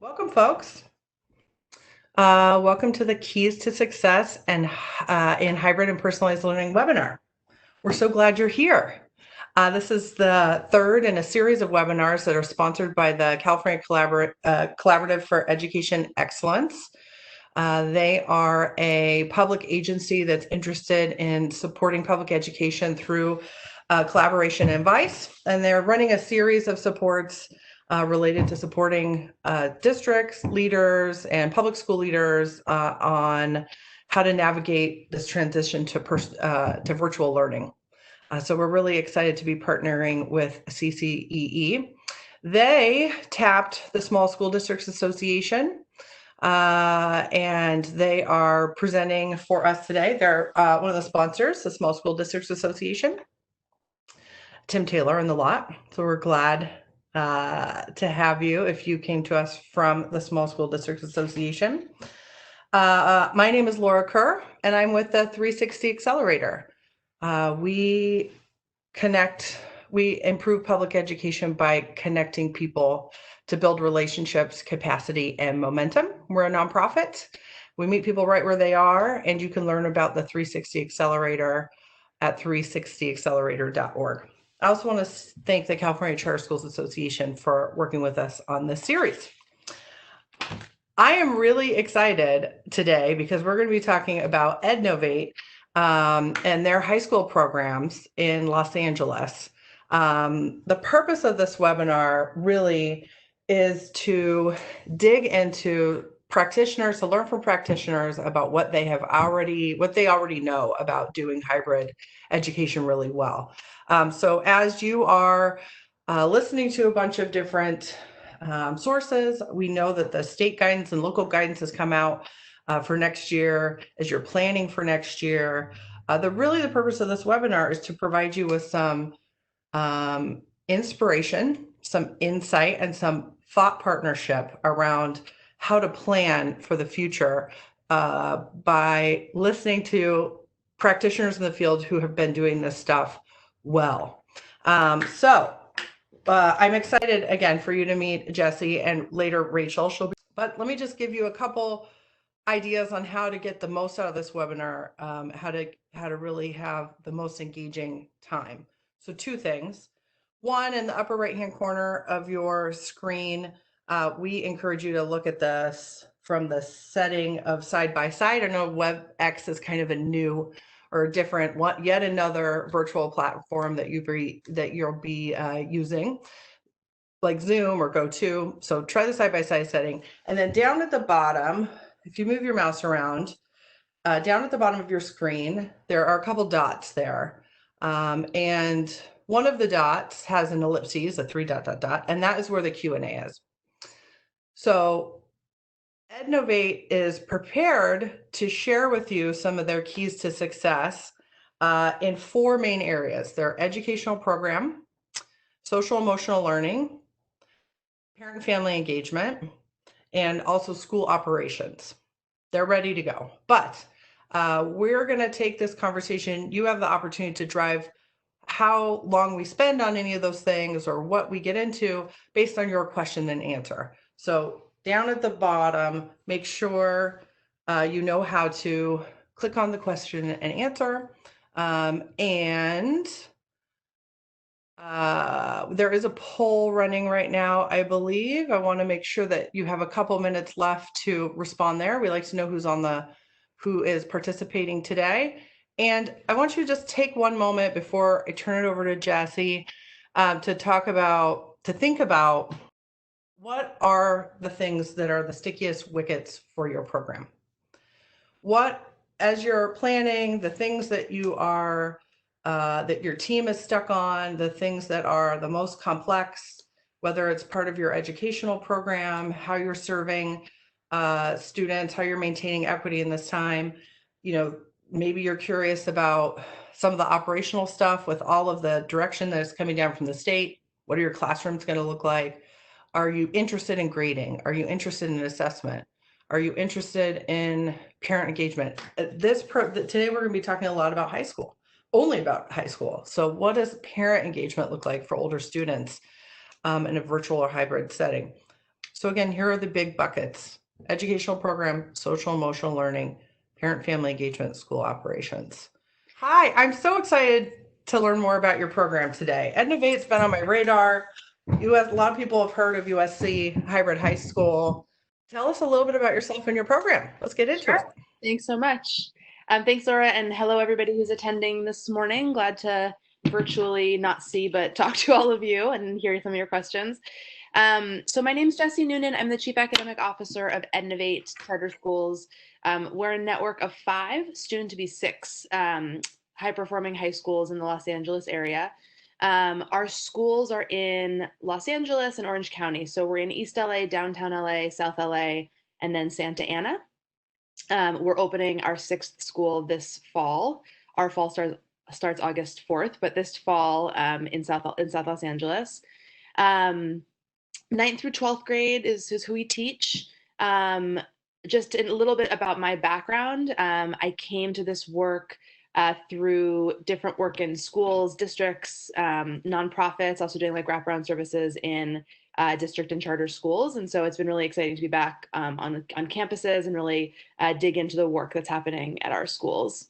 Welcome, folks. Welcome to the Keys to Success and in Hybrid and Personalized Learning webinar. We're so glad you're here. This is the third in a series of webinars that are sponsored by the California Collaborative for Education Excellence. They are a public agency that's interested in supporting public education through collaboration and advice, and they're running a series of supports related to supporting districts, leaders, and public school leaders on how to navigate this transition to virtual learning. So we're really excited to be partnering with CCEE. They tapped the Small School Districts Association, and they are presenting for us today. They're one of the sponsors, the Small School Districts Association, Tim Taylor and the lot. So we're glad to have you if you came to us from the Small School Districts Association. My name is Laura Kerr, and I'm with the 360 Accelerator. We improve public education by connecting people to build relationships, capacity, and momentum. We're a nonprofit. We meet people right where they are, and you can learn about the 360 Accelerator at 360accelerator.org. I also want to thank the California Charter Schools Association for working with us on this series. I am really excited today because we're going to be talking about Ednovate and their high school programs in Los Angeles. The purpose of this webinar really is to dig into practitioners, to learn from practitioners about what they already know about doing hybrid education really well. So as you are listening to a bunch of different sources, we know that the state guidance and local guidance has come out for next year. As you're planning for next year, the purpose of this webinar is to provide you with some inspiration, some insight, and some thought partnership around how to plan for the future by listening to practitioners in the field who have been doing this stuff well. I'm excited again for you to meet Jessie and later Rachel. But let me just give you a couple ideas on how to get the most out of this webinar, how to really have the most engaging time. So two things. One, in the upper right-hand corner of your screen, we encourage you to look at this from the setting of side-by-side. I know WebEx is kind of a new or a different one, yet another virtual platform that you'll be using, like Zoom or GoTo. So try the side-by-side setting. And then down at the bottom, if you move your mouse around, down at the bottom of your screen, there are a couple dots there. And one of the dots has an ellipses, a 3 ... and that is where the Q&A is. So Ednovate is prepared to share with you some of their keys to success in 4 main areas: their educational program, social emotional learning, parent family engagement, and also school operations. They're ready to go. But we're going to take this conversation. You have the opportunity to drive how long we spend on any of those things or what we get into based on your question and answer. So down at the bottom, make sure you know how to click on the question and answer. There is a poll running right now, I believe. I want to make sure that you have a couple minutes left to respond there. We like to know who is participating today. And I want you to just take one moment before I turn it over to Jessie to think about what are the things that are the stickiest wickets for your program. What, as you're planning, the things that that your team is stuck on, the things that are the most complex, whether it's part of your educational program, how you're serving students, how you're maintaining equity in this time. Maybe you're curious about some of the operational stuff with all of the direction that is coming down from the state. What are your classrooms going to look like? Are you interested in grading? Are you interested in assessment? Are you interested in parent engagement? Today we're going to be talking a lot about high school, only about high school. So what does parent engagement look like for older students in a virtual or hybrid setting? So again, here are the big buckets: educational program, social emotional learning, parent family engagement, school operations. Hi, I'm so excited to learn more about your program today. Ednovate's been on my radar. A lot of people have heard of USC Hybrid High School. Tell us a little bit about yourself and your program. Let's get into it. Thanks so much. Thanks, Laura, and hello, everybody who's attending this morning. Glad to virtually not see, but talk to all of you and hear some of your questions. So my name is Jessie Noonan. I'm the Chief Academic Officer of Ednovate Charter Schools. We're a network of 5, soon to be 6, high-performing high schools in the Los Angeles area. Our schools are in Los Angeles and Orange County. So we're in East LA, downtown LA, South LA, and then Santa Ana. We're opening our 6th school this fall. Our fall starts August 4th, but this fall in South Los Angeles. 9th through 12th grade is who we teach. Just a little bit about my background. I came to this work through different work in schools, districts, nonprofits, also doing like wraparound services in district and charter schools. And so it's been really exciting to be back on campuses and really dig into the work that's happening at our schools.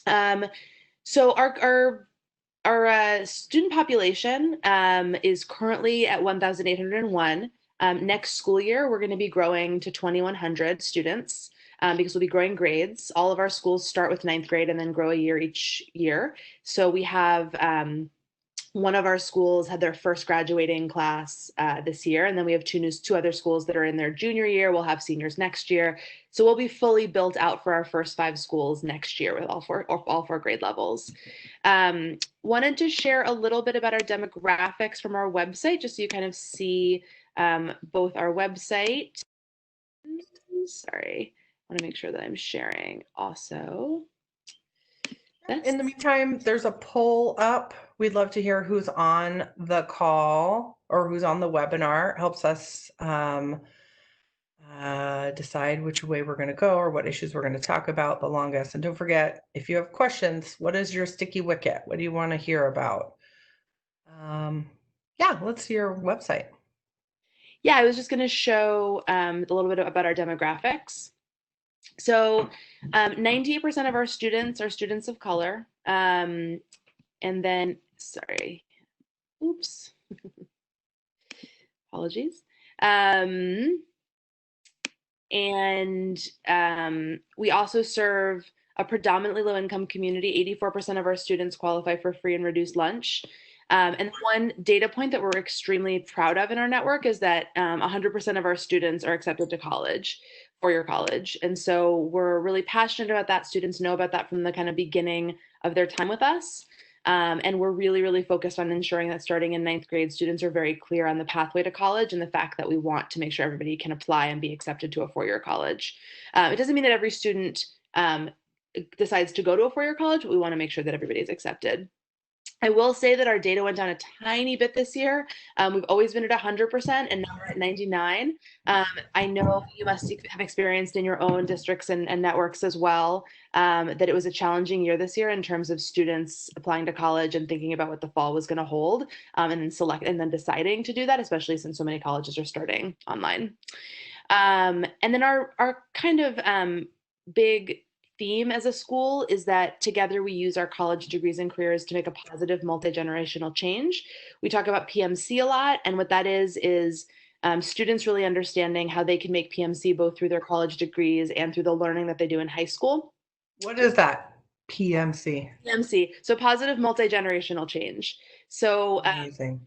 So our student population is currently at 1,801. Next school year, we're going to be growing to 2,100 students because we'll be growing grades. All of our schools start with 9th grade and then grow a year each year. So we have one of our schools had their first graduating class this year, and then we have two other schools that are in their junior year. We'll have seniors next year. So we'll be fully built out for our first 5 schools next year with all four grade levels. Wanted to share a little bit about our demographics from our website, just so you kind of see both our website. Sorry, I want to make sure that I'm sharing also. In the meantime, there's a poll up. We'd love to hear who's on the call or who's on the webinar. It helps us decide which way we're going to go or what issues we're going to talk about the longest. And don't forget, if you have questions, what is your sticky wicket? What do you want to hear about? Yeah, let's see your website. Yeah, I was just going to show a little bit about our demographics. So 98% of our students are students of color. And then, sorry, oops, apologies. We also serve a predominantly low-income community. 84% of our students qualify for free and reduced lunch. And one data point that we're extremely proud of in our network is that 100% of our students are accepted to college, four-year college. And so we're really passionate about that. Students know about that from the kind of beginning of their time with us. And we're really, really focused on ensuring that starting in 9th grade, students are very clear on the pathway to college and the fact that we want to make sure everybody can apply and be accepted to a 4-year college. It doesn't mean that every student decides to go to a 4-year college, but we want to make sure that everybody is accepted. I will say that our data went down a tiny bit this year. We've always been at 100% and now we're at 99. I know you must have experienced in your own districts and networks as well that it was a challenging year this year in terms of students applying to college and thinking about what the fall was going to hold and then deciding to do that, especially since so many colleges are starting online. And then our kind of big theme as a school is that together we use our college degrees and careers to make a positive multi-generational change. We talk about PMC a lot, and what that is students really understanding how they can make PMC both through their college degrees and through the learning that they do in high school. What is that? PMC. PMC, so positive multi-generational change. So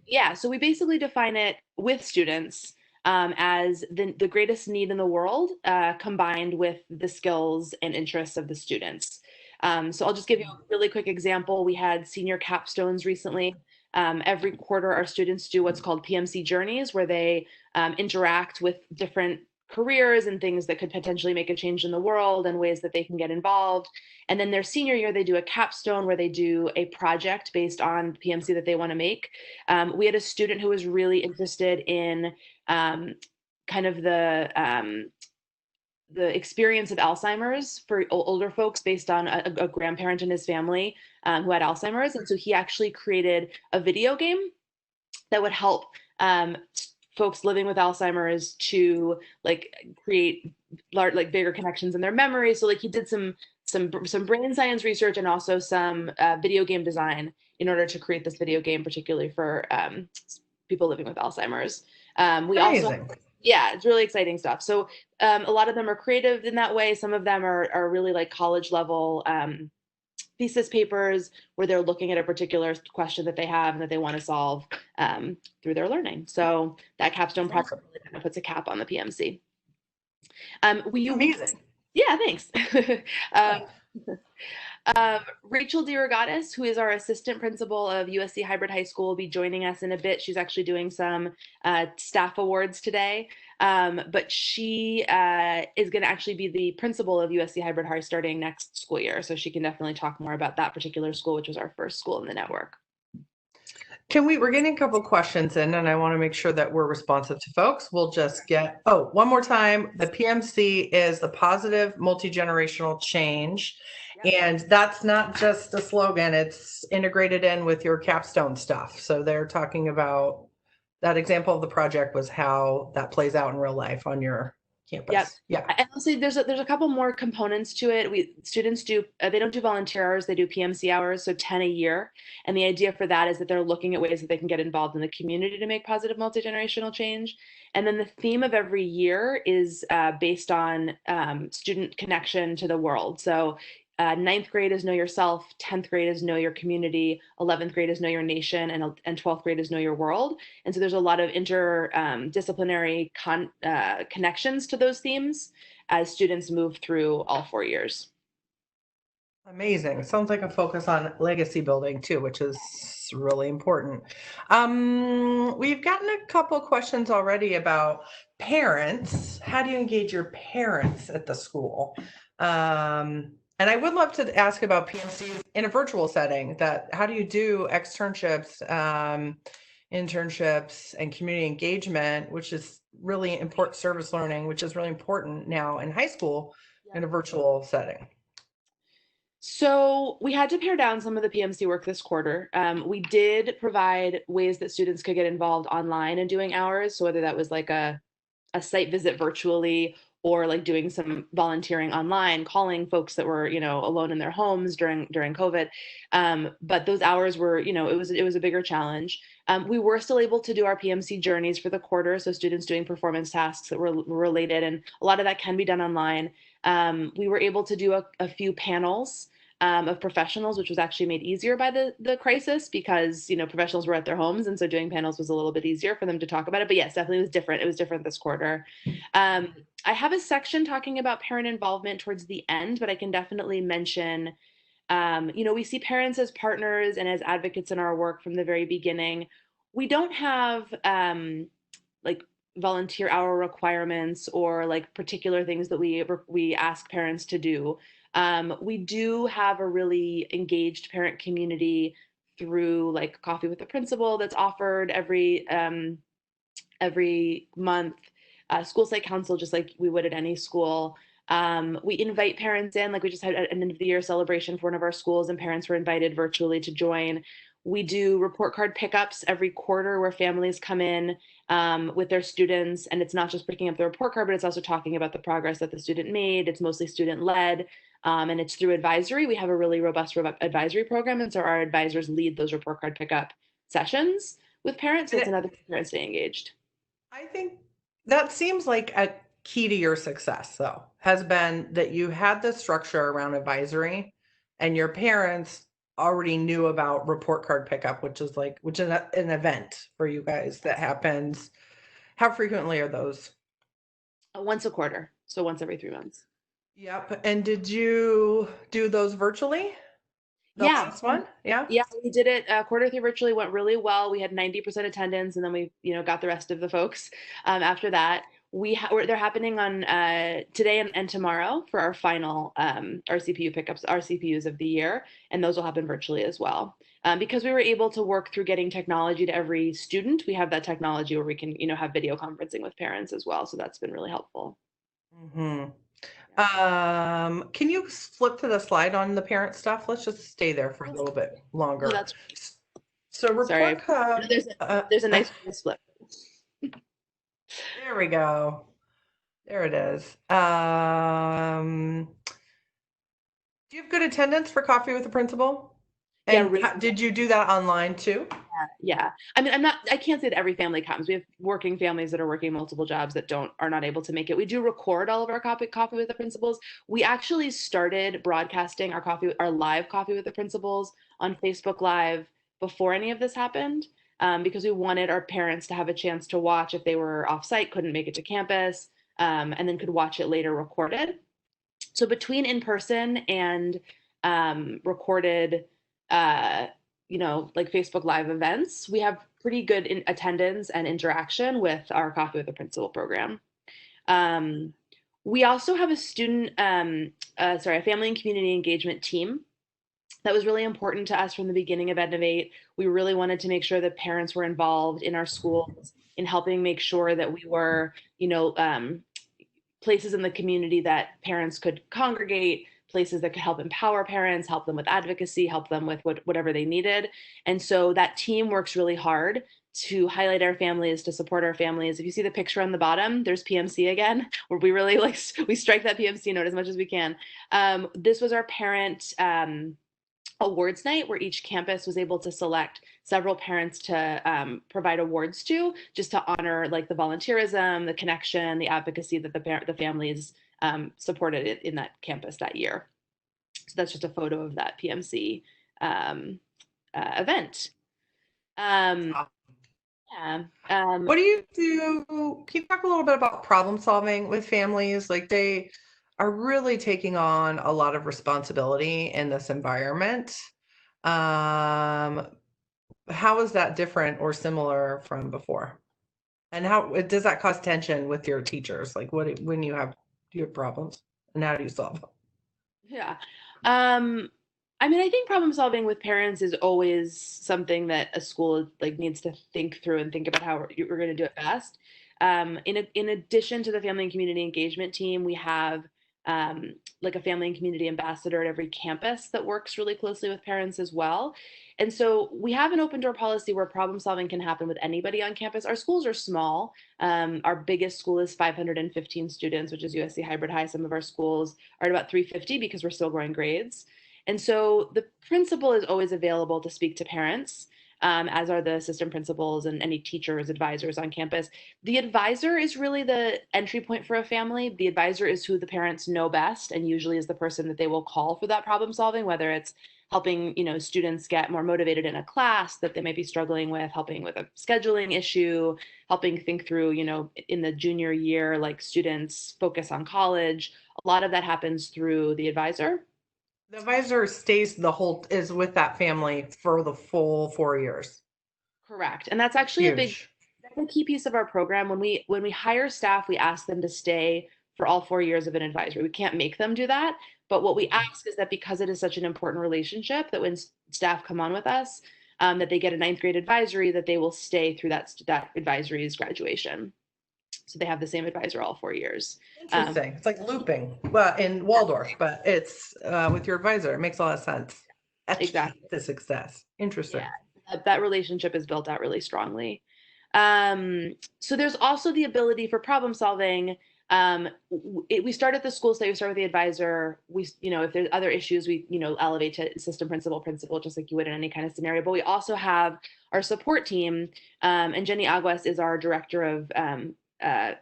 yeah, so we basically define it with students as the greatest need in the world combined with the skills and interests of the students. So I'll just give you a really quick example. We had senior capstones recently. Every quarter, our students do what's called PMC journeys, where they interact with different careers and things that could potentially make a change in the world and ways that they can get involved. And then their senior year, they do a capstone where they do a project based on PMC that they want to make. We had a student who was really interested in kind of the experience of Alzheimer's for older folks based on a grandparent in his family who had Alzheimer's. And so he actually created a video game that would help folks living with Alzheimer's to like create large, like bigger connections in their memory. So like he did some brain science research and also some video game design in order to create this video game, particularly for people living with Alzheimer's. We also, Amazing. yeah, it's really exciting stuff. So a lot of them are creative in that way. Some of them are really like college level thesis papers where they're looking at a particular question that they have and that they want to solve through their learning. So that capstone project Awesome. really kind of puts a cap on the PMC. We Amazing. Yeah, thanks. Rachel DeRogatis, who is our assistant principal of USC Hybrid High School, will be joining us in a bit. She's actually doing some staff awards today, but she is going to actually be the principal of USC Hybrid High starting next school year. So she can definitely talk more about that particular school, which was our first school in the network. We're getting a couple questions in, and I want to make sure that we're responsive to folks. We'll just get, one more time. The PMC is the positive multi-generational change. And that's not just a slogan, it's integrated in with your capstone stuff. So they're talking about that example of the project was how that plays out in real life on your campus. Yep. Yeah. And I'll say there's a couple more components to it. Students do they don't do volunteer hours, they do PMC hours, so 10 a year. And the idea for that is that they're looking at ways that they can get involved in the community to make positive multi-generational change. And then the theme of every year is based on student connection to the world. So ninth grade is Know Yourself, 10th grade is Know Your Community, 11th grade is Know Your Nation, and 12th grade is Know Your World. And so there's a lot of interdisciplinary connections to those themes as students move through all 4 years. Amazing. Sounds like a focus on legacy building too, which is really important. We've gotten a couple questions already about parents. How do you engage your parents at the school? And I would love to ask about PMCs in a virtual setting. How do you do externships, internships, and community engagement, which is really important, service learning, which is really important now in high school in a virtual setting? So we had to pare down some of the PMC work this quarter. We did provide ways that students could get involved online and doing hours. So whether that was like a site visit virtually or like doing some volunteering online, calling folks that were, alone in their homes during COVID. But those hours were, it was a bigger challenge. We were still able to do our PMC journeys for the quarter. So students doing performance tasks that were related, and a lot of that can be done online. We were able to do a few panels of professionals, which was actually made easier by the crisis because, professionals were at their homes. And so doing panels was a little bit easier for them to talk about it. But yes, definitely was different. It was different this quarter. I have a section talking about parent involvement towards the end, but I can definitely mention, we see parents as partners and as advocates in our work from the very beginning. We don't have like volunteer hour requirements or like particular things that we ask parents to do. We do have a really engaged parent community through like coffee with the principal that's offered every month, school site council, just like we would at any school. We invite parents in, like we just had an end of the year celebration for one of our schools and parents were invited virtually to join. We do report card pickups every quarter where families come in with their students, and it's not just picking up the report card, but it's also talking about the progress that the student made. It's mostly student led, and it's through advisory. We have a really robust advisory program, and so our advisors lead those report card pickup sessions with parents. So it's another way parents stay engaged. I think that seems like a key to your success, though, has been that you had the structure around advisory and your parents already knew about report card pickup, which is an event for you guys that happens. How frequently are those? Once a quarter. So once every 3 months. Yep. And did you do those virtually? Yeah. Last one? Yeah. Yeah, we did it. Quarter 3 virtually went really well. We had 90% attendance, and then we, got the rest of the folks after that. They're happening on today and tomorrow for our final RCPU pickups, RCPUs of the year, and those will happen virtually as well. Because we were able to work through getting technology to every student, we have that technology where we can, have video conferencing with parents as well. So that's been really helpful. Mm-hmm. Can you flip to the slide on the parent stuff? Let's just stay there for a little bit longer. Oh, So report card. There's a nice flip. There we go. There it is. Do you have good attendance for Coffee with the Principal? Yeah, And really. did you do that online too? Yeah. I mean, I can't say that every family comes. We have working families that are working multiple jobs that are not able to make it. We do record all of our coffee with the principals. We actually started broadcasting our live coffee with the principals on Facebook Live before any of this happened, because we wanted our parents to have a chance to watch if they were off site, couldn't make it to campus, and then could watch it later recorded. So between in person and recorded, uh, like Facebook Live events, we have pretty good attendance and interaction with our Coffee with the Principal program. Um, we also have a family and community engagement team that was really important to us from the beginning of Ednovate. We really wanted to make sure that parents were involved in our schools in helping make sure that we were, places in the community that parents could congregate, places that could help empower parents, help them with advocacy, help them with whatever they needed. And so that team works really hard to highlight our families, to support our families. If you see the picture on the bottom, there's PMC again, where we really we strike that PMC note as much as we can. This was our parent awards night where each campus was able to select several parents to provide awards to, just to honor like the volunteerism, the connection, the advocacy that the families supported in that campus that year. So that's just a photo of that PMC event. Um, yeah. What do you do? Can you talk a little bit about problem solving with families? Like they are really taking on a lot of responsibility in this environment. Um, how is that different or similar from before? And how does that cause tension with your teachers? Like when do you have problems and how do you solve them? Yeah. Um, I mean, I think problem solving with parents is always something that a school like needs to think through and think about how we're going to do it best. In addition to the family and community engagement team, we have like a family and community ambassador at every campus that works really closely with parents as well. And so we have an open door policy where problem solving can happen with anybody on campus. Our schools are small. Our biggest school is 515 students, which is USC Hybrid High. Some of our schools are at about 350 because we're still growing grades. And so the principal is always available to speak to parents, as are the assistant principals and any teachers, advisors on campus. The advisor is really the entry point for a family. The advisor is who the parents know best and usually is the person that they will call for that problem solving, whether it's helping students get more motivated in a class that they might be struggling with, helping with a scheduling issue, helping think through in the junior year, like students focus on college. A lot of that happens through the advisor. The advisor stays is with that family for the full 4 years. Correct. And that's actually Huge. that's a key piece of our program. When we hire staff, we ask them to stay for all 4 years of an advisory. We can't make them do that, but what we ask is that because it is such an important relationship, that when staff come on with us, that they get a ninth grade advisory, that they will stay through that advisory's graduation. So they have the same advisor all 4 years. Interesting. It's like looping, well, in Waldorf, but it's with your advisor. It makes a lot of sense. That's key Exactly. to success. Interesting. Yeah, that relationship is built out really strongly. So there's also the ability for problem solving. We start at the school site, we start with the advisor. If there's other issues, we, elevate to assistant principal, just like you would in any kind of scenario. But we also have our support team, and Jenny Aguas is our director of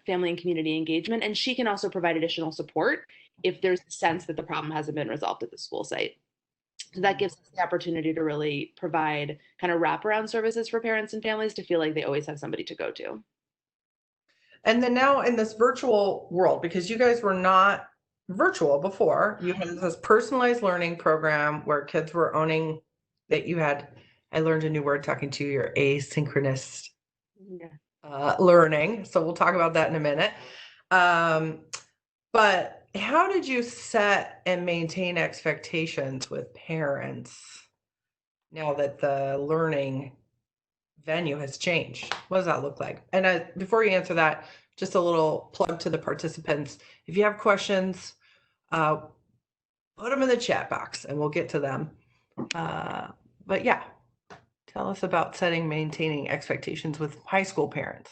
family and community engagement, and she can also provide additional support if there's a sense that the problem hasn't been resolved at the school site. So that gives us the opportunity to really provide kind of wraparound services for parents and families to feel like they always have somebody to go to. And then now in this virtual world, because you guys were not virtual before, you had this personalized learning program where kids were owning that you had. I learned a new word talking to you, your asynchronous Yeah. learning. So we'll talk about that in a minute. But how did you set and maintain expectations with parents now that the learning venue has changed? What does that look like? And before you answer that, just a little plug to the participants. If you have questions, put them in the chat box and we'll get to them. But yeah, tell us about maintaining expectations with high school parents.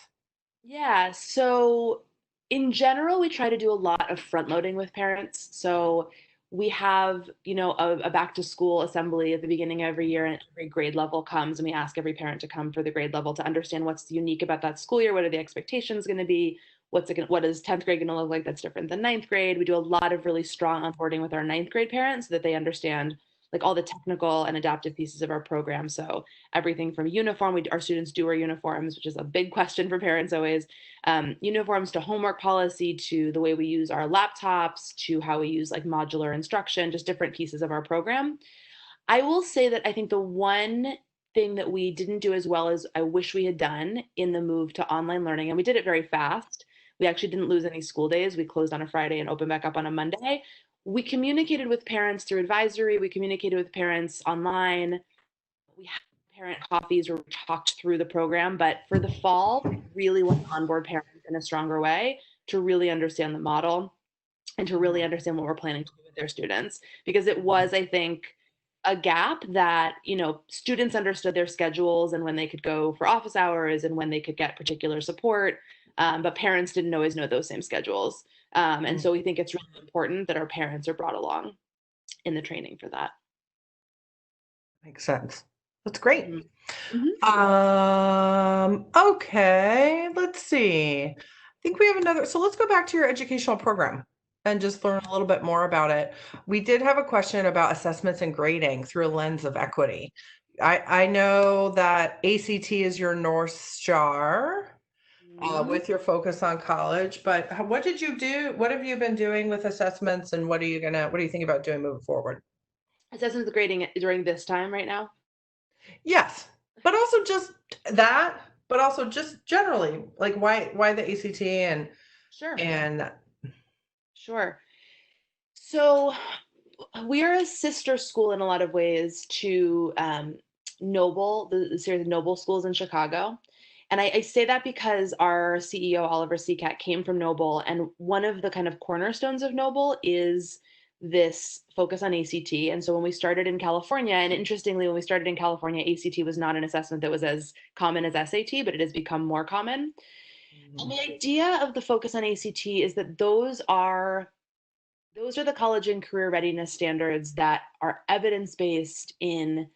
Yeah, so in general, we try to do a lot of front loading with parents. So we have, a back to school assembly at the beginning of every year, and every grade level comes, and we ask every parent to come for the grade level to understand what's unique about that school year. What are the expectations going to be? What is 10th grade going to look like that's different than ninth grade? We do a lot of really strong onboarding with our ninth grade parents so that they understand like all the technical and adaptive pieces of our program. So everything from uniform, our students do wear uniforms, which is a big question for parents always. Uniforms to homework policy to the way we use our laptops to how we use like modular instruction, just different pieces of our program. I will say that I think the one thing that we didn't do as well as I wish we had done in the move to online learning, and we did it very fast. We actually didn't lose any school days. We closed on a Friday and opened back up on a Monday. We communicated with parents through advisory. We communicated with parents online. We had parent coffees where we talked through the program, but for the fall, we really want to onboard parents in a stronger way to really understand the model and to really understand what we're planning to do with their students. Because it was, I think, a gap that, students understood their schedules and when they could go for office hours and when they could get particular support. But parents didn't always know those same schedules. And Mm, so we think it's really important that our parents are brought along in the training for that. makes sense. That's great. Mhm. Mhm. Okay, let's see. I think we have another. So let's go back to your educational program and just learn a little bit more about it. We did have a question about assessments and grading through a lens of equity. I know that ACT is your North Star Mhm. with your focus on college, but what did you do? What have you been doing with assessments and what do you think about doing moving forward? Assessments grading during this time right now? Yes, but also just that, but also just generally, like why the ACT Sure, and sure. So we are a sister school in a lot of ways to Noble, the series of Noble schools in Chicago. And I say that because our CEO, Oliver Seacat, came from Noble. And one of the kind of cornerstones of Noble is this focus on ACT. And so when we started in California, and interestingly, when we started in California, ACT was not an assessment that was as common as SAT, but it has become more common. And Mhm. the idea of the focus on ACT is that those are the college and career readiness standards that are evidence-based in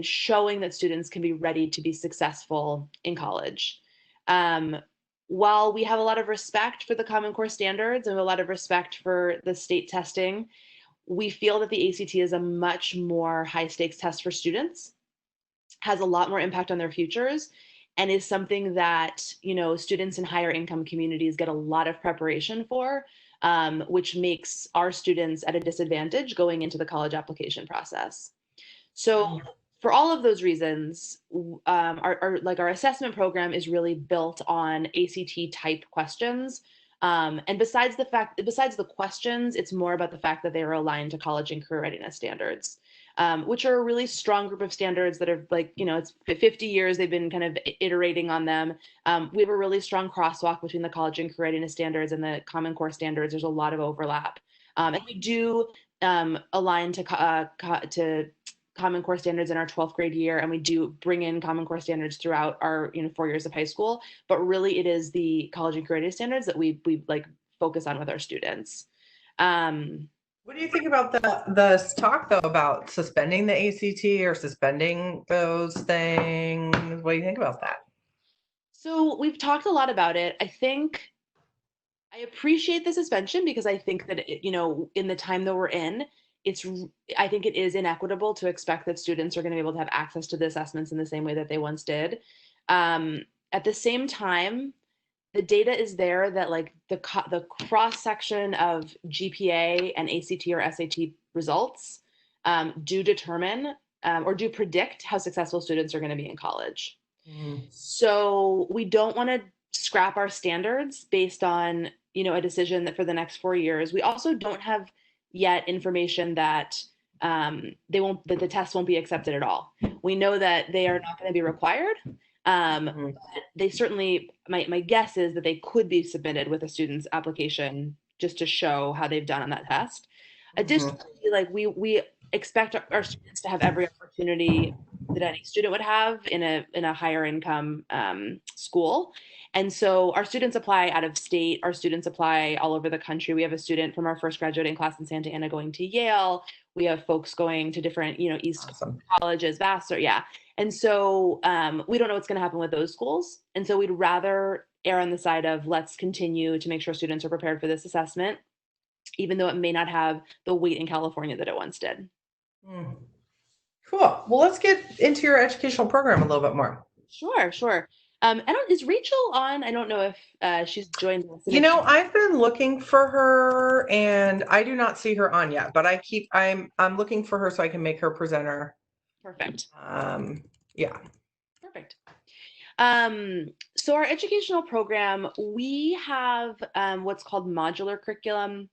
showing that students can be ready to be successful in college. Um, while we have a lot of respect for the Common Core standards and a lot of respect for the state testing, we feel that the ACT is a much more high stakes test for students, has a lot more impact on their futures, and is something that students in higher income communities get a lot of preparation for, which makes our students at a disadvantage going into the college application process. So for all of those reasons, our assessment program is really built on ACT type questions. And besides the questions, it's more about the fact that they are aligned to college and career readiness standards, which are a really strong group of standards that are like, it's 50 years they've been kind of iterating on them. We have a really strong crosswalk between the college and career readiness standards and the Common Core standards. There's a lot of overlap. And we do align to Common Core standards in our 12th grade year, and we do bring in Common Core standards throughout our 4 years of high school. But really, it is the college and career readiness standards that we like focus on with our students. Um, What do you think about the talk though about suspending the ACT or suspending those things? What do you think about that? so we've talked a lot about it. I appreciate the suspension because I think that in the time that we're in, it's I think it is inequitable to expect that students are going to be able to have access to the assessments in the same way that they once did. At the same time, the data is there that like the cross section of GPA and ACT or SAT results do determine or do predict how successful students are going to be in college. Mm, So we don't want to scrap our standards based on, a decision that for the next 4 years. We also don't have yet information that that the tests won't be accepted at all. We know that they are not going to be required. mhm, But they certainly, my guess is that they could be submitted with a student's application just to show how they've done on that test. mhm, Additionally, like we expect our students to have every opportunity any student would have in a higher income school. And so our students apply out of state. Our students apply all over the country. We have a student from our first graduating class in Santa Ana going to Yale. We have folks going to different, East Awesome. colleges, Vassar, yeah. And so we don't know what's going to happen with those schools. And so we'd rather err on the side of let's continue to make sure students are prepared for this assessment, even though it may not have the weight in California that it once did. Mm. Cool. Well, let's get into your educational program a little bit more. Sure. Is Rachel on? I don't know if she's joined us. I've been looking for her and I do not see her on yet, but I'm looking for her so I can make her presenter. Perfect. Yeah. Perfect. So our educational program, we have what's called modular curriculum,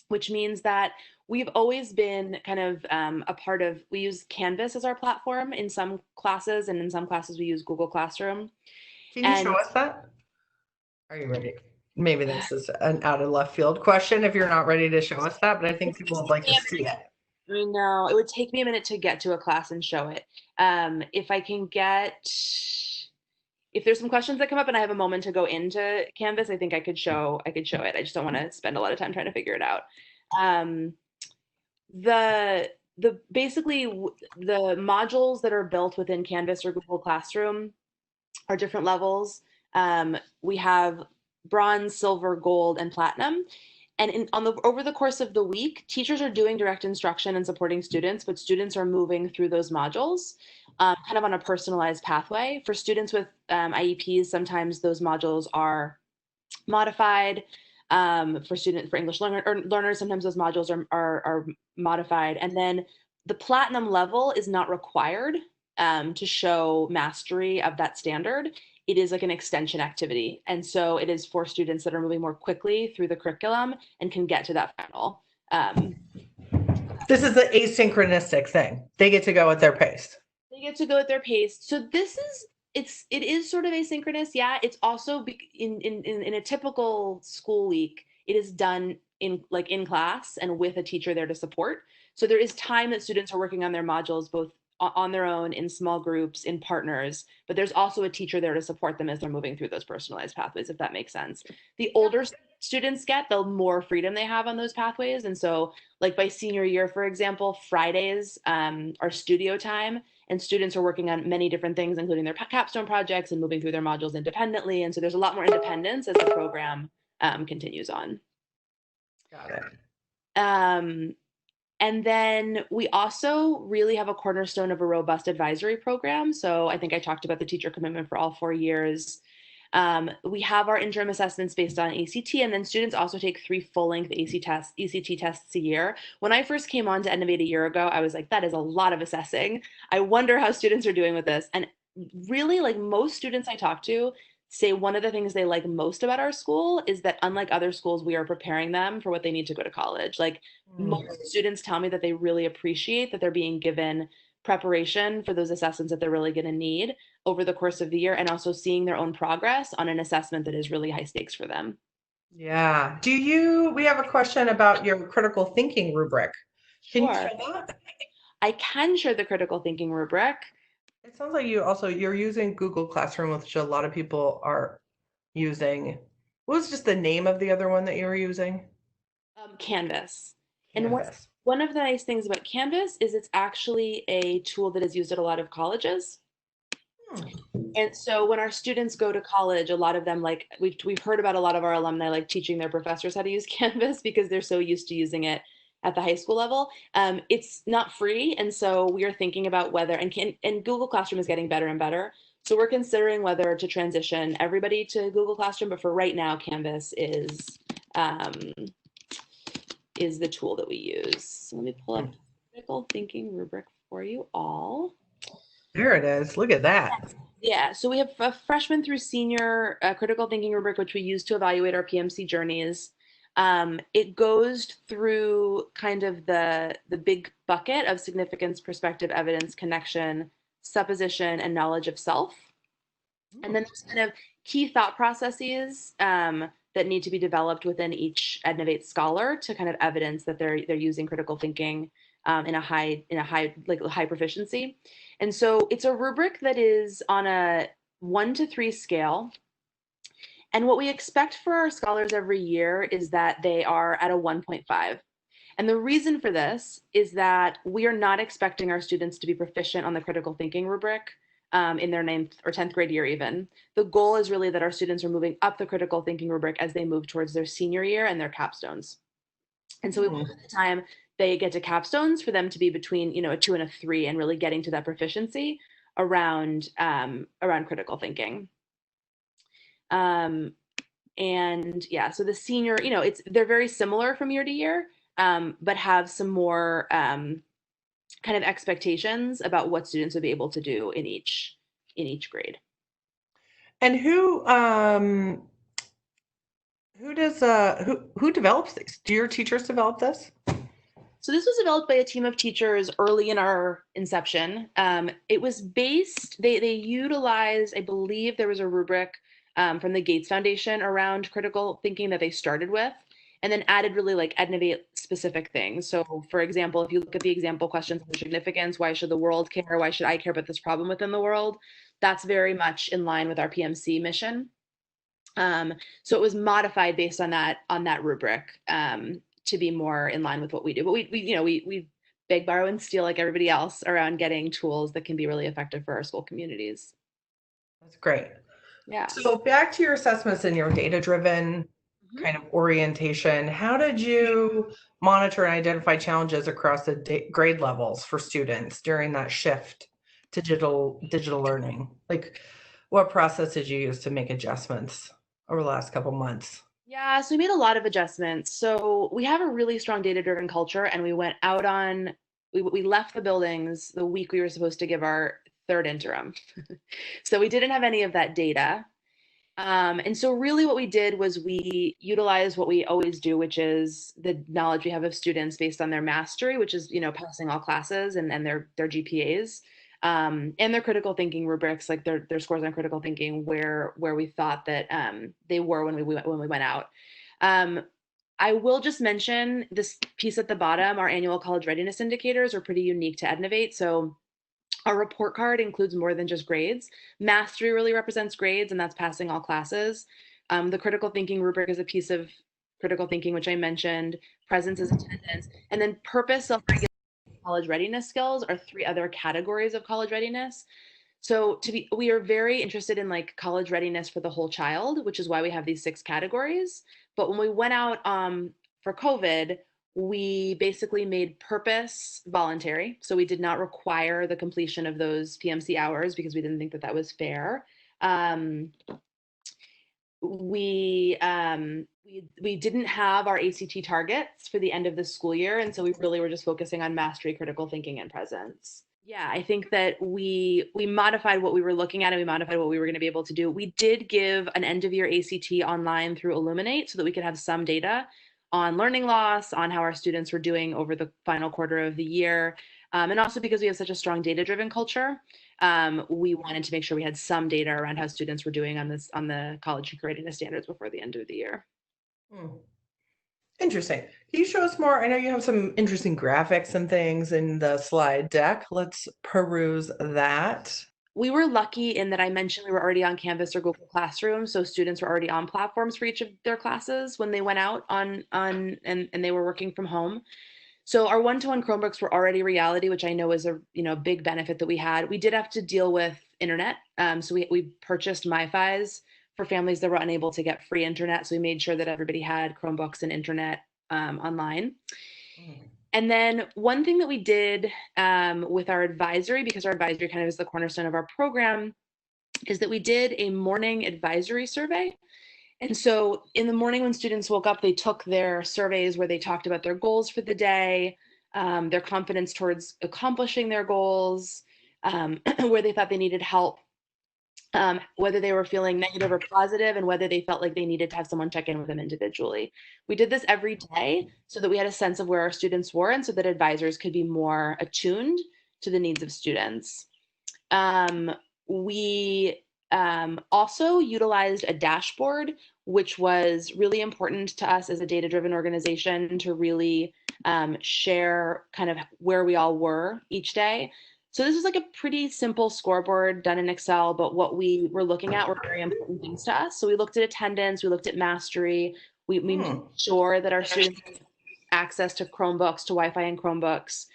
which means that we've always been kind of a part of, we use Canvas as our platform in some classes, and in some classes we use Google Classroom. Can you show us that? Are you ready? Maybe this is an out of left field question if you're not ready to show us that, but I think people would like to see it. I know, it would take me a minute to get to a class and show it. If there's some questions that come up and I have a moment to go into Canvas, I think I could show it. I just don't want to spend a lot of time trying to figure it out. Basically the modules that are built within Canvas or Google Classroom are different levels. We have bronze, silver, gold, and platinum. And over the course of the week, teachers are doing direct instruction and supporting students, but students are moving through those modules kind of on a personalized pathway. For students with IEPs, sometimes those modules are modified. For English learners, sometimes those modules are modified. And then the platinum level is not required to show mastery of that standard. It is like an extension activity. And so it is for students that are moving more quickly through the curriculum and can get to that final. This is the asynchronistic thing. They get to go at their pace. They get to go at their pace. So it is sort of asynchronous. Yeah. It's also in a typical school week, it is done in class and with a teacher there to support. So there is time that students are working on their modules, both on their own, in small groups, in partners, but there's also a teacher there to support them as they're moving through those personalized pathways, if that makes sense. The older students get, the more freedom they have on those pathways. And so like by senior year, for example, Fridays are studio time, and students are working on many different things, including their capstone projects and moving through their modules independently. And so there's a lot more independence as the program continues on. Got it. And then we also really have a cornerstone of a robust advisory program. So I think I talked about the teacher commitment for all 4 years. We have our interim assessments based on ACT, and then students also take 3 full-length ECT tests a year. When I first came on to Innovate a year ago, I was like, that is a lot of assessing. I wonder how students are doing with this. And really, like most students I talk to say one of the things they like most about our school is that unlike other schools, we are preparing them for what they need to go to college. Like most students tell me that they really appreciate that they're being given preparation for those assessments that they're really going to need over the course of the year, and also seeing their own progress on an assessment that is really high stakes for them. Yeah. We have a question about your critical thinking rubric. Can you share that? I can share the critical thinking rubric. It sounds like you're using Google Classroom, which a lot of people are using. What was just the name of the other one that you were using? Canvas. Canvas. And one of the nice things about Canvas is it's actually a tool that is used at a lot of colleges. And so when our students go to college, a lot of them, like we've heard about a lot of our alumni like teaching their professors how to use Canvas because they're so used to using it at the high school level. It's not free, and so we are thinking about whether and Google Classroom is getting better and better. So we're considering whether to transition everybody to Google Classroom, but for right now, Canvas is the tool that we use. So let me pull up critical thinking rubric for you all. There it is. Look at that. Yeah, so we have a freshman through senior critical thinking rubric, which we use to evaluate our PMC journeys. It goes through kind of the big bucket of significance, perspective, evidence, connection, supposition, and knowledge of self. And then there's kind of key thought processes that need to be developed within each Ednovate scholar to kind of evidence that they're using critical thinking in a high proficiency. And so it's a rubric that is on a 1 to 3 scale. And what we expect for our scholars every year is that they are at a 1.5. And the reason for this is that we are not expecting our students to be proficient on the critical thinking rubric in their 9th or 10th grade year even. The goal is really that our students are moving up the critical thinking rubric as they move towards their senior year and their capstones. And so we want at the time they get to capstones for them to be between, a 2 and a 3 and really getting to that proficiency around critical thinking. And yeah, so the senior, they're very similar from year to year, but have some more kind of expectations about what students would be able to do in each grade. And who develops these? Do your teachers develop this? So this was developed by a team of teachers early in our inception. It was based, they utilized, I believe there was a rubric from the Gates Foundation around critical thinking that they started with, and then added really like Ednovate specific things. So for example, if you look at the example questions for significance, why should the world care? Why should I care about this problem within the world? That's very much in line with our PMC mission. So it was modified based on that rubric to be more in line with what we do. But we beg, borrow, and steal like everybody else around getting tools that can be really effective for our school communities. That's great. Yeah. So back to your assessments and your data-driven kind of orientation, how did you monitor and identify challenges across the grade levels for students during that shift to digital learning? Like, what process did you use to make adjustments over the last couple months? Yeah, so we made a lot of adjustments. So we have a really strong data-driven culture, and we went out on, we left the buildings the week we were supposed to give our third interim. So we didn't have any of that data. And so really what we did was we utilized what we always do, which is the knowledge we have of students based on their mastery, which is, passing all classes and their GPAs, and their critical thinking rubrics, like their scores on critical thinking, where we thought that they were when we went out. I will just mention this piece at the bottom. Our annual college readiness indicators are pretty unique to Ednovate. So our report card includes more than just grades. Mastery really represents grades, and that's passing all classes. The critical thinking rubric is a piece of critical thinking, which I mentioned. Presence is attendance. And then purpose, self-regulation, college readiness skills are 3 other categories of college readiness. So we are very interested in like college readiness for the whole child, which is why we have these 6 categories. But when we went out for COVID, we basically made purpose voluntary. So we did not require the completion of those PMC hours because we didn't think that that was fair. We didn't have our ACT targets for the end of the school year. And so we really were just focusing on mastery, critical thinking, and presence. Yeah, I think that we modified what we were looking at, and we modified what we were going to be able to do. We did give an end of year ACT online through Illuminate so that we could have some data on learning loss, on how our students were doing over the final quarter of the year. And also because we have such a strong data-driven culture, we wanted to make sure we had some data around how students were doing on the college readiness standards before the end of the year. Interesting. Can you show us more? I know you have some interesting graphics and things in the slide deck. Let's peruse that. We were lucky in that I mentioned we were already on Canvas or Google Classroom, so students were already on platforms for each of their classes when they went out and they were working from home. So our one-to-one Chromebooks were already reality, which I know is a big benefit that we had. We did have to deal with internet, so we purchased MiFis for families that were unable to get free internet. So we made sure that everybody had Chromebooks and internet online. And then one thing that we did with our advisory, because our advisory kind of is the cornerstone of our program, is that we did a morning advisory survey. And so in the morning when students woke up, they took their surveys where they talked about their goals for the day, their confidence towards accomplishing their goals, where they thought they needed help, whether they were feeling negative or positive, and whether they felt like they needed to have someone check in with them individually. We did this every day so that we had a sense of where our students were and so that advisors could be more attuned to the needs of students. We also utilized a dashboard which was really important to us as a data-driven organization to really share kind of where we all were each day. So this was like a pretty simple scoreboard done in Excel, but what we were looking at were very important things to us. So we looked at attendance, we looked at mastery, we made sure that our students had access to Chromebooks, to Wi-Fi and Chromebooks.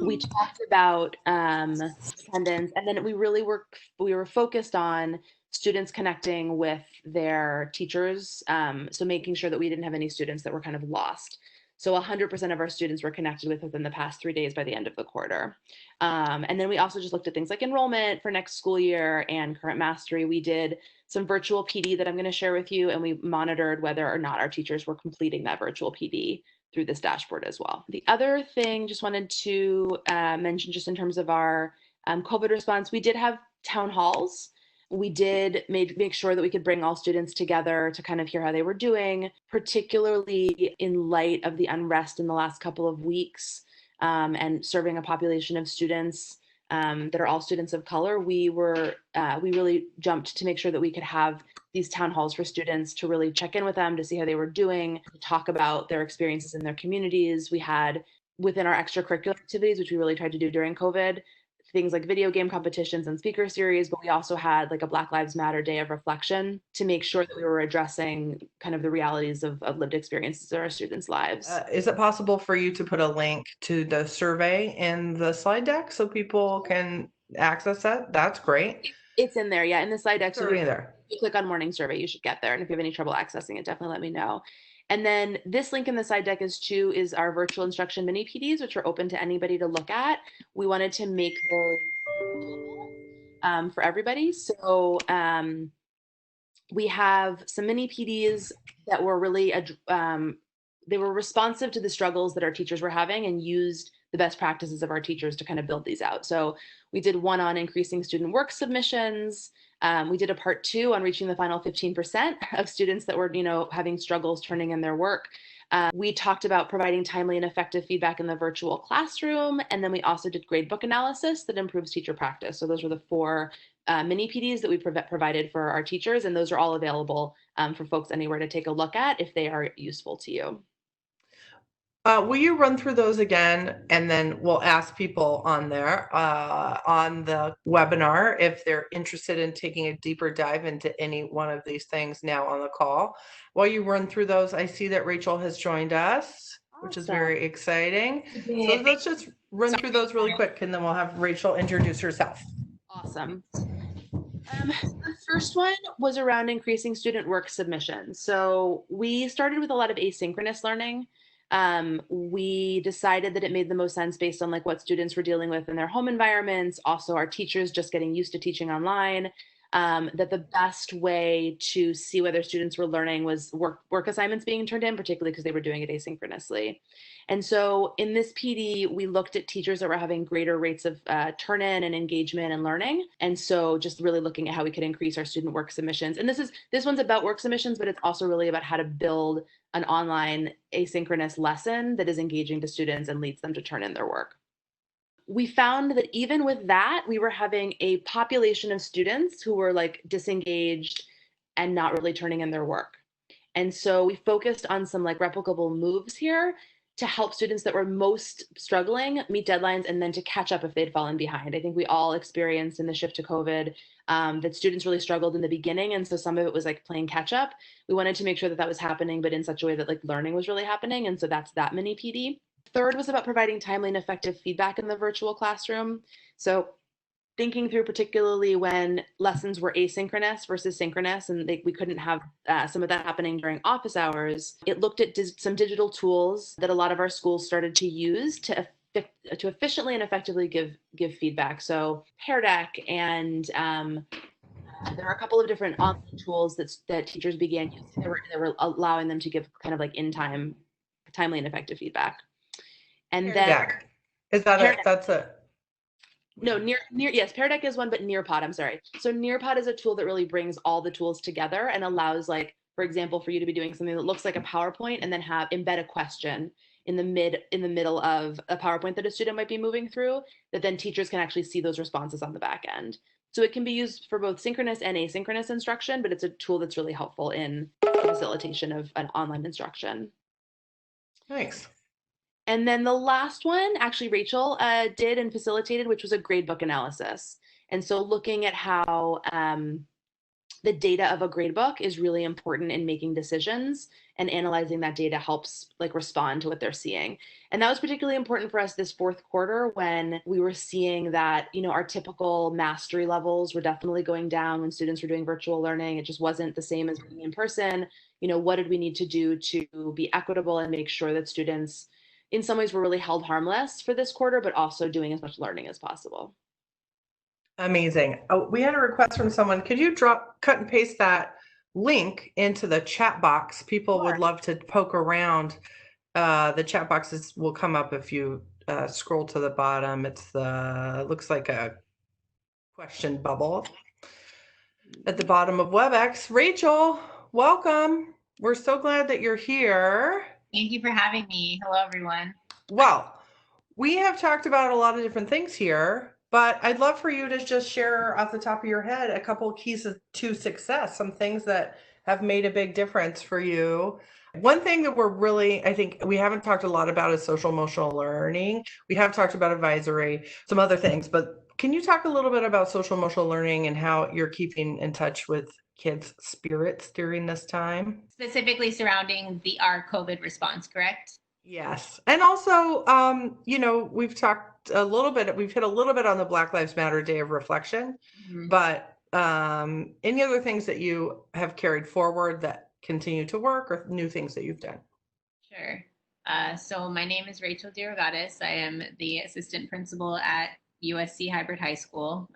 We talked about attendance, and then we were focused on students connecting with their teachers. So making sure that we didn't have any students that were kind of lost. So 100% of our students were connected with within the past 3 days by the end of the quarter. And then we also just looked at things like enrollment for next school year and current mastery. We did some virtual PD that I'm going to share with you, and we monitored whether or not our teachers were completing that virtual PD through this dashboard as well. The other thing just wanted to mention just in terms of our COVID response, we did have town halls. We did make sure that we could bring all students together to kind of hear how they were doing, particularly in light of the unrest in the last couple of weeks and serving a population of students that are all students of color. We really jumped to make sure that we could have these town halls for students to really check in with them, to see how they were doing, to talk about their experiences in their communities. We had within our extracurricular activities, which we really tried to do during COVID, things like video game competitions and speaker series, but we also had like a Black Lives Matter day of reflection to make sure that we were addressing kind of the realities of lived experiences in our students' lives. Is it possible for you to put a link to the survey in the slide deck so people can access that? That's great. It's in there, yeah, in the slide deck. So there. You click on morning survey, you should get there. And if you have any trouble accessing it, definitely let me know. And then this link in the slide deck is our virtual instruction mini PDs, which are open to anybody to look at. We wanted to make those for everybody. So we have some mini PDs that were really, they were responsive to the struggles that our teachers were having and used the best practices of our teachers to kind of build these out. So we did one on increasing student work submissions. We did a part 2 on reaching the final 15% of students that were, having struggles turning in their work. We talked about providing timely and effective feedback in the virtual classroom. And then we also did gradebook analysis that improves teacher practice. So those were the 4 mini PDs that we provided for our teachers. And those are all available for folks anywhere to take a look at if they are useful to you. Will you run through those again, and then we'll ask people on there on the webinar if they're interested in taking a deeper dive into any one of these things now on the call. While you run through those, I see that Rachel has joined us, which is very exciting. So let's just run through those really quick, and then we'll have Rachel introduce herself. Awesome. The first one was around increasing student work submissions. So we started with a lot of asynchronous learning. We decided that it made the most sense based on like what students were dealing with in their home environments, also our teachers just getting used to teaching online, that the best way to see whether students were learning was work assignments being turned in, particularly because they were doing it asynchronously. And so in this PD, we looked at teachers that were having greater rates of turn-in and engagement and learning. And so just really looking at how we could increase our student work submissions. And this one's about work submissions, but it's also really about how to build an online asynchronous lesson that is engaging to students and leads them to turn in their work. We found that even with that, we were having a population of students who were like disengaged and not really turning in their work. And so we focused on some like replicable moves here to help students that were most struggling meet deadlines and then to catch up if they'd fallen behind. I think we all experienced in the shift to COVID that students really struggled in the beginning. And so some of it was like playing catch up. We wanted to make sure that that was happening, but in such a way that like learning was really happening. And so that's that mini PD. Third was about providing timely and effective feedback in the virtual classroom. So thinking through particularly when lessons were asynchronous versus synchronous, and we couldn't have some of that happening during office hours. It looked at some digital tools that a lot of our schools started to use to efficiently and effectively give feedback. So Pear Deck and there are a couple of different online tools that teachers began using that were allowing them to give kind of like timely and effective feedback. And Pear Deck. Is that that's a No, yes, Pear Deck is one, but Nearpod, I'm sorry. So Nearpod is a tool that really brings all the tools together and allows, like, for example, for you to be doing something that looks like a PowerPoint and then embed a question in the middle of a PowerPoint that a student might be moving through, that then teachers can actually see those responses on the back end. So it can be used for both synchronous and asynchronous instruction, but it's a tool that's really helpful in the facilitation of an online instruction. Nice. And then the last one, actually, Rachel did and facilitated, which was a gradebook analysis. And so looking at how the data of a gradebook is really important in making decisions, and analyzing that data helps like respond to what they're seeing. And that was particularly important for us this fourth quarter, when we were seeing that, you know, our typical mastery levels were definitely going down when students were doing virtual learning. It just wasn't the same as being in person. You know, what did we need to do to be equitable and make sure that students in some ways were really held harmless for this quarter, but also doing as much learning as possible. Amazing. Oh, we had a request from someone. Could you cut and paste that link into the chat box? People would love to poke around. The chat boxes will come up if you scroll to the bottom. It's looks like a question bubble at the bottom of WebEx. Rachel, welcome. We're so glad that you're here. Thank you for having me. Hello, everyone. Well, we have talked about a lot of different things here, but I'd love for you to just share off the top of your head a couple of keys to success, some things that have made a big difference for you. One thing that we're really, I think we haven't talked a lot about is social emotional learning. We have talked about advisory, some other things, but can you talk a little bit about social emotional learning and how you're keeping in touch with kids' spirits during this time? Specifically surrounding our COVID response, correct? Yes. And also, you know, we've talked a little bit, we've hit a little bit on the Black Lives Matter Day of Reflection, but any other things that you have carried forward that continue to work, or new things that you've done? Sure. So my name is Rachel DeRogatis. I am the assistant principal at USC Hybrid High School.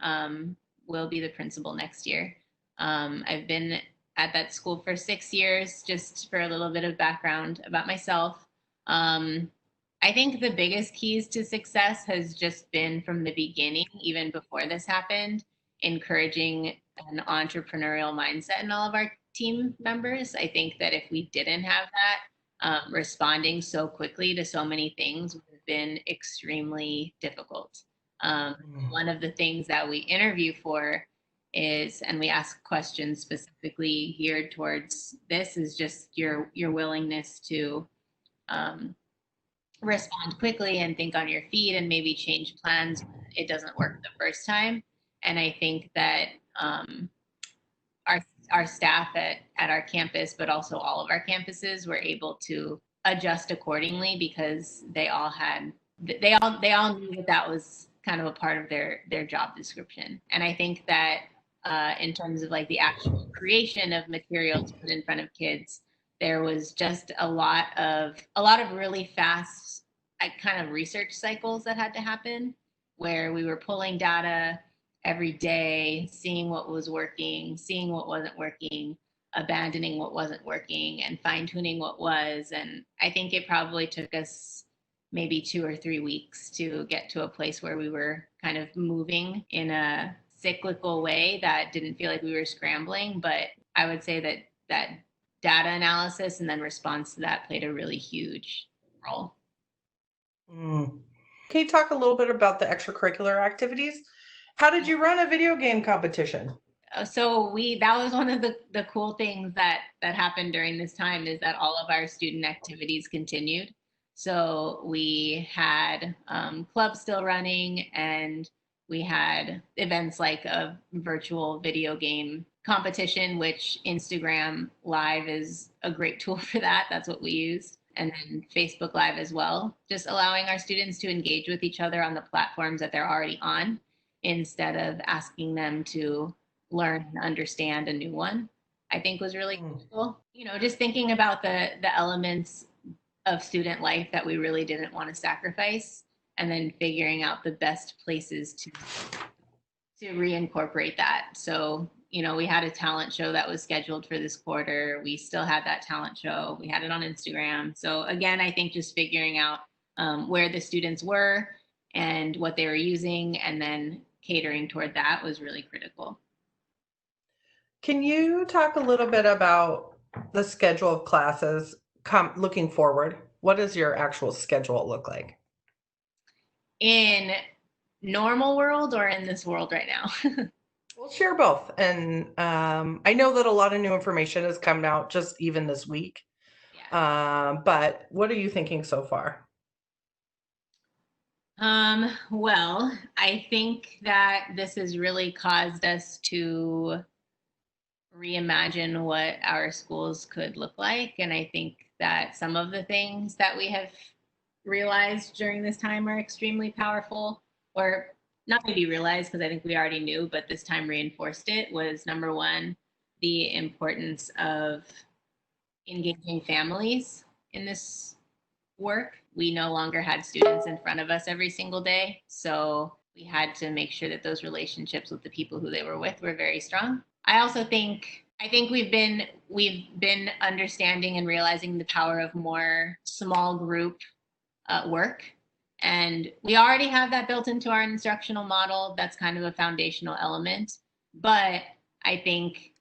Will be the principal next year. I've been at that school for 6 years. Just for a little bit of background about myself. I think the biggest keys to success has just been from the beginning, even before this happened, encouraging an entrepreneurial mindset in all of our team members. I think that if we didn't have that, responding so quickly to so many things would have been extremely difficult. One of the things that we interview for is, and we ask questions specifically geared towards this, is just your willingness to respond quickly and think on your feet and maybe change plans when it doesn't work the first time. And I think that our staff at our campus, but also all of our campuses, were able to adjust accordingly, because they all knew that was kind of a part of their job description. And I think that in terms of like the actual creation of materials put in front of kids, there was just a lot of really fast kind of research cycles that had to happen, where we were pulling data every day, seeing what was working, seeing what wasn't working, abandoning what wasn't working, and fine-tuning what was. And I think it probably took us maybe 2 or 3 weeks to get to a place where we were kind of moving in a cyclical way that didn't feel like we were scrambling. But I would say that data analysis and then response to that played a really huge role. Can you talk a little bit about the extracurricular activities? How did you run a video game competition? So that was one of the cool things that happened during this time, is that all of our student activities continued. So we had clubs still running, and we had events like a virtual video game competition, which Instagram Live is a great tool for that. That's what we used. And then Facebook Live as well, just allowing our students to engage with each other on the platforms that they're already on, instead of asking them to learn and understand a new one, I think was really cool. You know, just thinking about the elements of student life that we really didn't want to sacrifice, and then figuring out the best places to reincorporate that. So, you know, we had a talent show that was scheduled for this quarter. We still had that talent show. We had it on Instagram. So again, I think just figuring out where the students were and what they were using, and then catering toward that, was really critical. Can you talk a little bit about the schedule of classes looking forward? What does your actual schedule look like? In normal world or in this world right now? We'll share both. And I know that a lot of new information has come out just even this week. Yeah. But what are you thinking so far? Well, I think that this has really caused us to reimagine what our schools could look like. And I think that some of the things that we have realized during this time are extremely powerful, or not maybe realized because I think we already knew, but this time reinforced it, was number one, the importance of engaging families in this work. We no longer had students in front of us every single day. So we had to make sure that those relationships with the people who they were with were very strong. I think we've been understanding and realizing the power of more small group work. And we already have that built into our instructional model. That's kind of a foundational element. But I think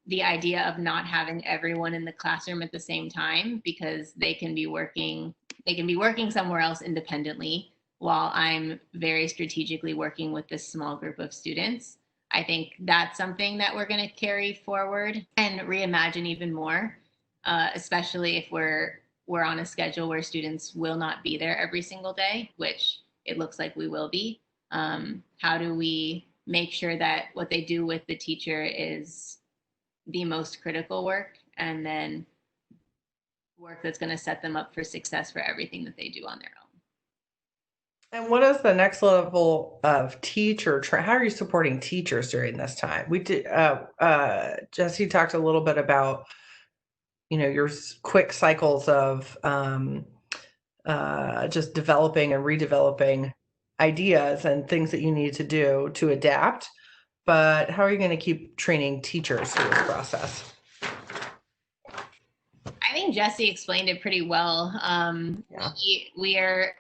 the idea of not having everyone in the classroom at the same time, because they can be working somewhere else independently while I'm very strategically working with this small group of students. I think that's something that we're going to carry forward and reimagine even more, especially if we're on a schedule where students will not be there every single day, which it looks like we will be. How do we make sure that what they do with the teacher is the most critical work, and then work that's going to set them up for success for everything that they do on their own? And what is the next level of how are you supporting teachers during this time? We did, Jesse talked a little bit about, your quick cycles of just developing and redeveloping ideas and things that you need to do to adapt. But how are you going to keep training teachers through this process? I think Jesse explained it pretty well. Yeah. We are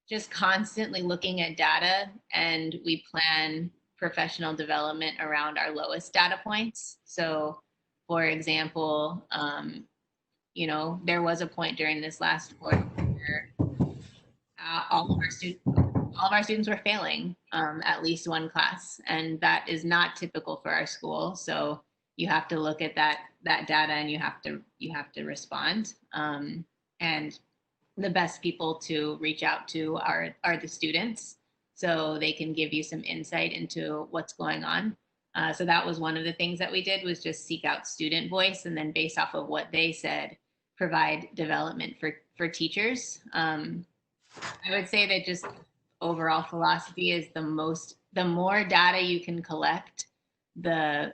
just constantly looking at data, and we plan professional development around our lowest data points. So, for example, there was a point during this last quarter where all of our students were failing at least one class, and that is not typical for our school. So you have to look at that data, and you have to respond. And the best people to reach out to are the students, so they can give you some insight into what's going on. So that was one of the things that we did, was just seek out student voice, and then based off of what they said, provide development for teachers. I would say that just overall philosophy is the more data you can collect, the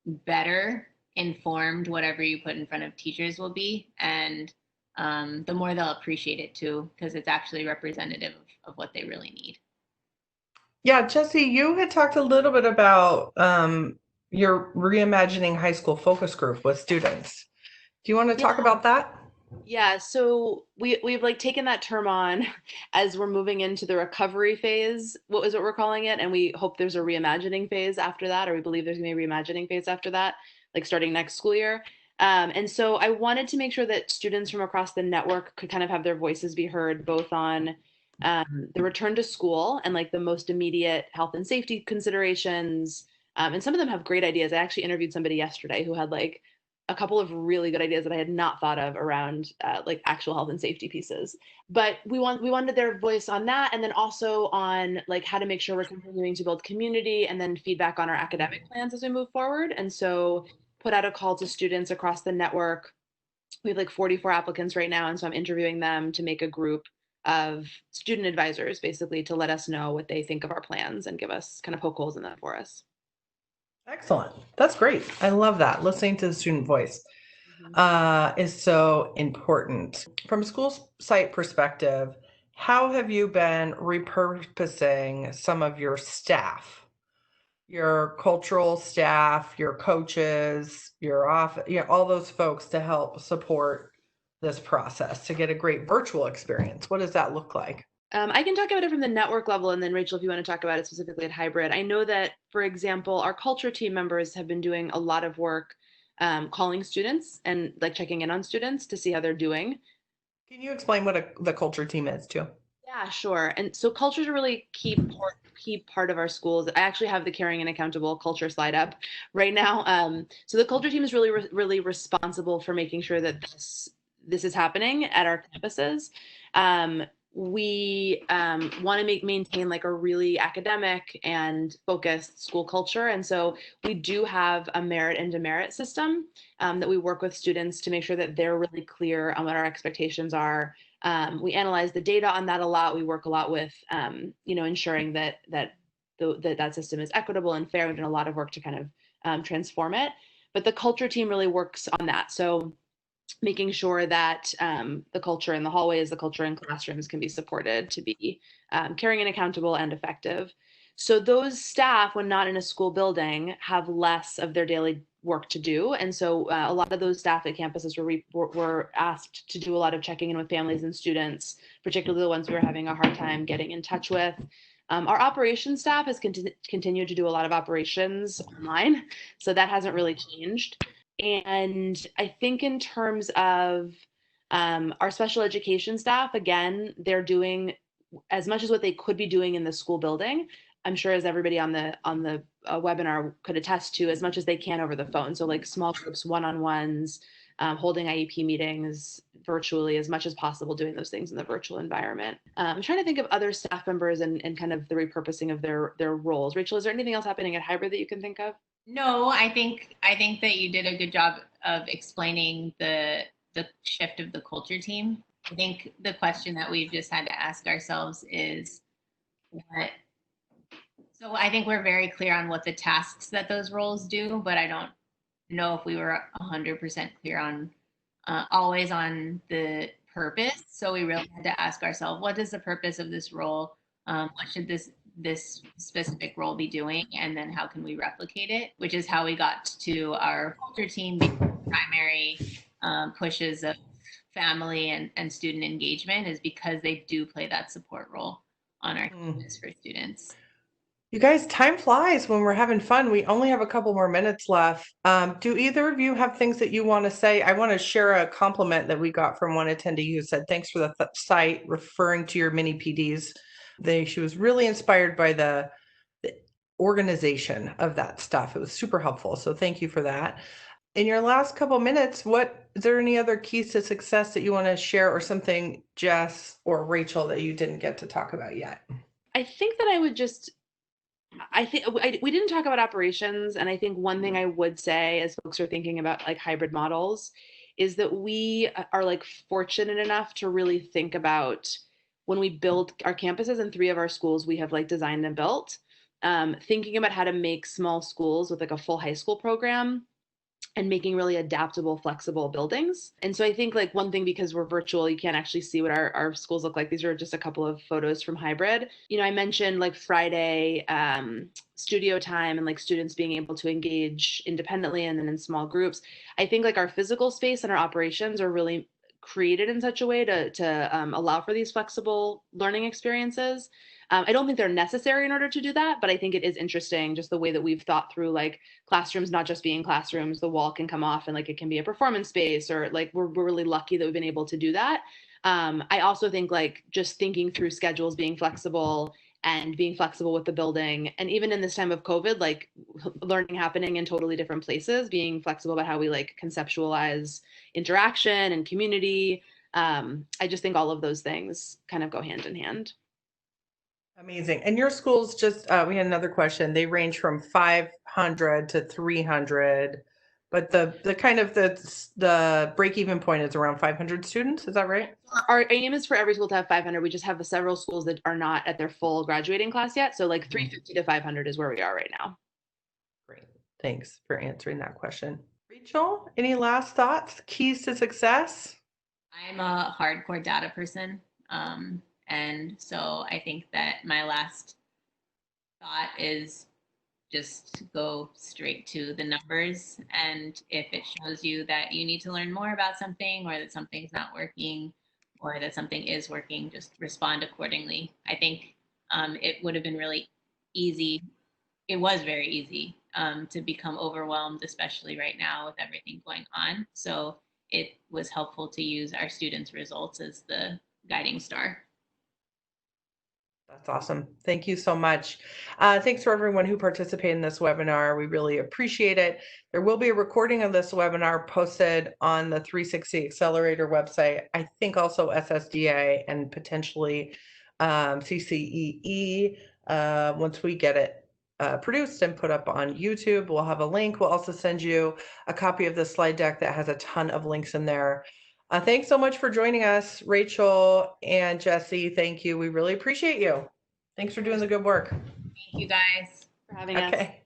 better informed whatever you put in front of teachers will be. And the more they'll appreciate it too, because it's actually representative of what they really need. Yeah, Jesse, you had talked a little bit about your reimagining high school focus group with students. Do you want to talk about that? Yeah, so we've like taken that term on as we're moving into the recovery phase. What we're calling it? And we hope there's a reimagining phase after that, or we believe there's gonna be a reimagining phase after that, like starting next school year. And so I wanted to make sure that students from across the network could kind of have their voices be heard, both on the return to school and like the most immediate health and safety considerations. And some of them have great ideas. I actually interviewed somebody yesterday who had like a couple of really good ideas that I had not thought of around like actual health and safety pieces. But we wanted their voice on that, and then also on like how to make sure we're continuing to build community, and then feedback on our academic plans as we move forward. And so put out a call to students across the network. We have like 44 applicants right now, and so I'm interviewing them to make a group of student advisors, basically, to let us know what they think of our plans and give us kind of poke holes in that for us. Excellent. That's great. I love that. Listening to the student voice is so important. From a school site perspective, how have you been repurposing some of your staff, your cultural staff, your coaches, your office, all those folks to help support this process to get a great virtual experience? What does that look like? I can talk about it from the network level, and then Rachel, if you want to talk about it specifically at hybrid. I know that, for example, our culture team members have been doing a lot of work calling students and like checking in on students to see how they're doing. Can you explain what the culture team is too? Yeah, sure. And so culture is a really key part of our schools. I actually have the caring and accountable culture slide up right now. So the culture team is really responsible for making sure that this is happening at our campuses. We want to maintain like a really academic and focused school culture, and so we do have a merit and demerit system that we work with students to make sure that they're really clear on what our expectations are. We analyze the data on that a lot. We work a lot with, ensuring that system is equitable and fair. We've done a lot of work to kind of transform it. But the culture team really works on that. So making sure that the culture in the hallways, the culture in classrooms can be supported to be caring and accountable and effective. So those staff, when not in a school building, have less of their daily work to do. And so a lot of those staff at campuses were asked to do a lot of checking in with families and students, particularly the ones we were having a hard time getting in touch with. Our operations staff has continued to do a lot of operations online, so that hasn't really changed. And I think in terms of our special education staff, again, they're doing as much as what they could be doing in the school building. I'm sure, as everybody on the webinar could attest to, as much as they can over the phone. So like small groups, one-on-ones, holding IEP meetings virtually as much as possible, doing those things in the virtual environment. I'm trying to think of other staff members and kind of the repurposing of their roles. Rachel, is there anything else happening at Hybrid that you can think of? No, I think that you did a good job of explaining the shift of the culture team. I think the question that we've just had to ask ourselves is what. So I think we're very clear on what the tasks that those roles do, but I don't know if we were 100% clear on always on the purpose. So we really had to ask ourselves, what is the purpose of this role? What should this specific role be doing, and then how can we replicate it, which is how we got to our culture team being primary pushes of family and student engagement, is because they do play that support role on our campus for students. You guys, time flies when we're having fun. We only have a couple more minutes left. Do either of you have things that you want to say? I want to share a compliment that we got from one attendee who said, thanks for the site, referring to your mini PDs. She was really inspired by the organization of that stuff. It was super helpful. So thank you for that. In your last couple minutes, is there any other keys to success that you want to share, or something, Jess or Rachel, that you didn't get to talk about yet? I think that we didn't talk about operations, and I think one thing I would say, as folks are thinking about like hybrid models, is that we are like fortunate enough to really think about when we build our campuses. In 3 of our schools we have like designed and built, thinking about how to make small schools with like a full high school program and making really adaptable, flexible buildings. And so I think like one thing, because we're virtual, you can't actually see what our schools look like. These are just a couple of photos from Hybrid. I mentioned like Friday studio time and like students being able to engage independently and then in small groups. I think like our physical space and our operations are really created in such a way to allow for these flexible learning experiences. I don't think they're necessary in order to do that, but I think it is interesting just the way that we've thought through like classrooms not just being classrooms. The wall can come off and like it can be a performance space, or like we're really lucky that we've been able to do that. I also think like just thinking through schedules, being flexible and being flexible with the building, and even in this time of COVID, like learning happening in totally different places, being flexible about how we like conceptualize interaction and community. I just think all of those things kind of go hand in hand. Amazing. And your schools, just we had another question. They range from 500 to 300, but the kind of the break even point is around 500 students. Is that right? Our aim is for every school to have 500. We just have several schools that are not at their full graduating class yet. So like 350 to 500 is where we are right now. Great. Thanks for answering that question. Rachel, any last thoughts? Keys to success? I'm a hardcore data person. And so I think that my last thought is just go straight to the numbers. And if it shows you that you need to learn more about something, or that something's not working, or that something is working, just respond accordingly. I think it would have been really easy. It was very easy to become overwhelmed, especially right now with everything going on. So it was helpful to use our students' results as the guiding star. That's awesome. Thank you so much. Thanks for everyone who participated in this webinar. We really appreciate it. There will be a recording of this webinar posted on the 360 Accelerator website. I think also SSDA and potentially CCEE once we get it produced and put up on YouTube. We'll have a link. We'll also send you a copy of the slide deck that has a ton of links in there. Thanks so much for joining us, Rachel and Jesse. Thank you. We really appreciate you. Thanks for doing the good work. Thank you guys for having us. Okay.